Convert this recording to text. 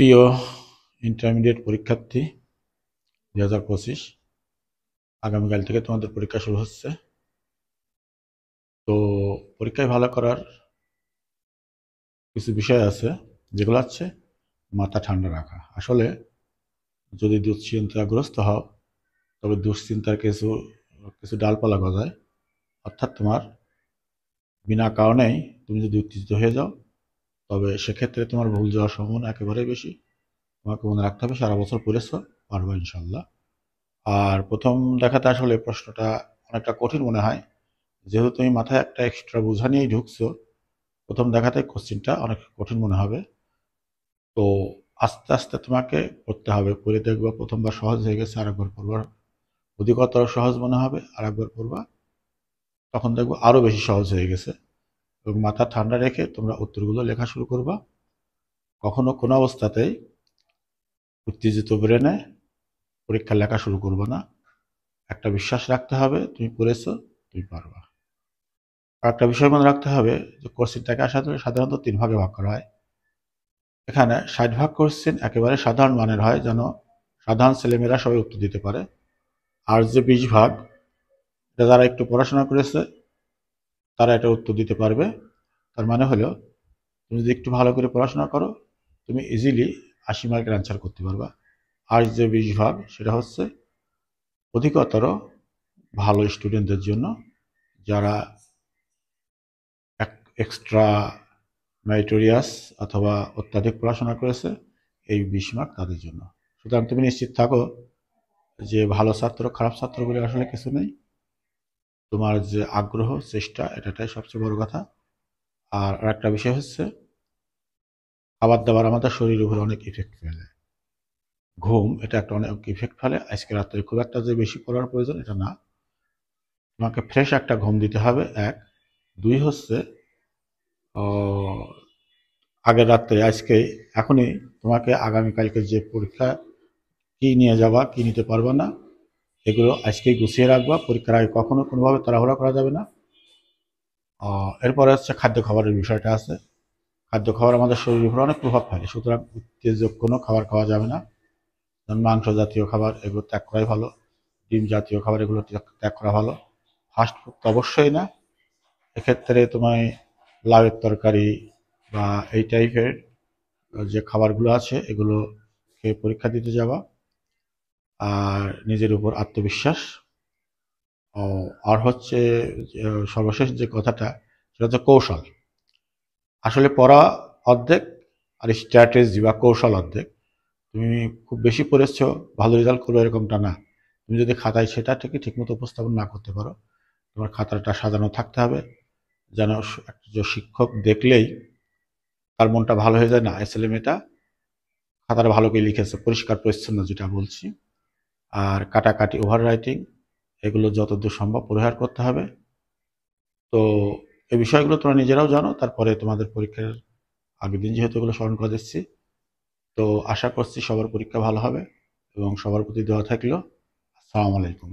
প্রিয় ইন্টারমিডিয়েট পরীক্ষার্থী 2025, আগামীকাল থেকে তোমাদের পরীক্ষা শুরু হচ্ছে। তো পরীক্ষায় ভালো করার কিছু বিষয় আছে, যেগুলো হচ্ছে মাথা ঠান্ডা রাখা। আসলে যদি দুশ্চিন্তাগ্রস্ত হও, তবে দুশ্চিন্তার কিছু কিছু ডালপালা গজায়। অর্থাৎ তোমার বিনা কারণেই তুমি যদি উত্তেজিত হয়ে যাও, তবে সেক্ষেত্রে তোমার ভুল যাওয়ার সম্ভাবনা একেবারেই বেশি। তোমাকে মনে রাখতে হবে সারা বছর পড়েছো, পারবে ইনশাল্লাহ। আর প্রথম দেখাতে আসলে প্রশ্নটা অনেকটা কঠিন মনে হয়, যেহেতু তুমি মাথায় একটা এক্সট্রা বোঝা নিয়েই ঢুকছো। প্রথম দেখাতে কোশ্চেনটা অনেক কঠিন মনে হবে। তো আস্তে আস্তে তোমাকে পড়তে হবে। পড়ে দেখবা প্রথমবার সহজ হয়ে গেছে, আরেকবার পড়বা অধিকতর সহজ মনে হবে, আরেকবার পড়বা তখন দেখবো আরো বেশি সহজ হয়ে গেছে। এবং মাথা ঠান্ডা রেখে তোমরা উত্তরগুলো লেখা শুরু করবা। কখনো কোনো অবস্থাতেই উত্তেজিত ব্রেনে পরীক্ষা লেখা শুরু করবো না। একটা বিশ্বাস রাখতে হবে, তুমি পড়েছো, তুমি পারবা। আর একটা বিষয় মনে রাখতে হবে যে কোশ্চেনটাকে সাধারণত 3 ভাগে ভাগ করা হয়। এখানে 60 ভাগ কোশ্চেন একেবারে সাধারণ মানের হয়, যেন সাধারণ ছেলেমেয়েরা সবাই উত্তর দিতে পারে। আর যে 20 ভাগ, এটা যারা একটু পড়াশোনা করেছে তারা এটা উত্তর দিতে পারবে। তার মানে হলো, তুমি যদি একটু ভালো করে পড়াশোনা করো, তুমি ইজিলি 80 মার্কের অ্যান্সার করতে পারবা। আর যে 20 ভাগ, সেটা হচ্ছে অধিকতর ভালো স্টুডেন্টদের জন্য, যারা এক্সট্রা মেরিটোরিয়াস অথবা অত্যাধিক পড়াশোনা করেছে। এই 20 মার্ক তাদের জন্য। সুতরাং তুমি নিশ্চিত থাকো যে ভালো ছাত্র খারাপ ছাত্র বলে আসলে কিছু নেই। তোমার যে আগ্রহ চেষ্টা, এটাই সবচেয়ে বড় কথা। আর একটা বিষয় হচ্ছে, খাবার দাবার আমাদের শরীরের উপর অনেক ইফেক্ট ফেলে। ঘুম এটা একটা অনেক ইফেক্ট ফেলে। আজকে রাত্রে খুব একটা যে বেশি পড়ার প্রয়োজন এটা না, তোমাকে ফ্রেশ একটা ঘুম দিতে হবে। 1, 2 হচ্ছে আগের রাত্রে আজকে এখনই তোমাকে আগামীকালকে যে পরীক্ষা কি নিয়ে যাবা, কি নিতে পারবা না, এগুলো আজকেই গুছিয়ে রাখবা। পরীক্ষার আগে কখনো কোনোভাবে তাড়াহুড়া করা যাবে না। এরপরে হচ্ছে খাদ্য খাবারের বিষয়টা আছে। খাদ্য খাবার আমাদের শরীরের উপর অনেক প্রভাব ফেলে, সুতরাং উত্তেজক কোনো খাবার খাওয়া যাবে না। যেমন মাংস জাতীয় খাবার, এগুলো ত্যাগ করাই ভালো। ডিম জাতীয় খাবার, এগুলো ত্যাগ করা ভালো। ফাস্ট ফুড তো অবশ্যই না। এক্ষেত্রে তোমায় লাউয়ের তরকারি বা এই টাইপের যে খাবারগুলো আছে, এগুলো খেয়ে পরীক্ষা দিতে যাবা। আর নিজের উপর আত্মবিশ্বাস। আর হচ্ছে সর্বশেষ যে কথাটা, সেটা হচ্ছে কৌশল। আসলে পড়া অর্ধেক, আর স্ট্র্যাটেজি বা কৌশল অর্ধেক। তুমি খুব বেশি পড়েছো, ভালো রেজাল্ট করবে এরকমটা না। তুমি যদি খাতায় সেটা ঠিকমতো উপস্থাপন না করতে পারো, তোমার খাতাটা সাজানো থাকতে হবে, যেন একজন শিক্ষক দেখলেই তার মনটা ভালো হয়ে যায়, না এই ছেলে মেয়েটা খাতাটা ভালো করে লিখেছে, পরিষ্কার পরিচ্ছন্ন যেটা বলছি। আর কাটাকাটি, ওভার রাইটিং, এগুলো যতদূর সম্ভব পরিহার করতে হবে। তো এই বিষয়গুলো তোমরা নিজেরাও জানো। তারপরে তোমাদের পরীক্ষার আগের দিন যেহেতু এগুলো স্মরণ করে দিচ্ছি, তো আশা করছি সবার পরীক্ষা ভালো হবে এবং সবার প্রতি দোয়া থাকলো। আসসালামু আলাইকুম।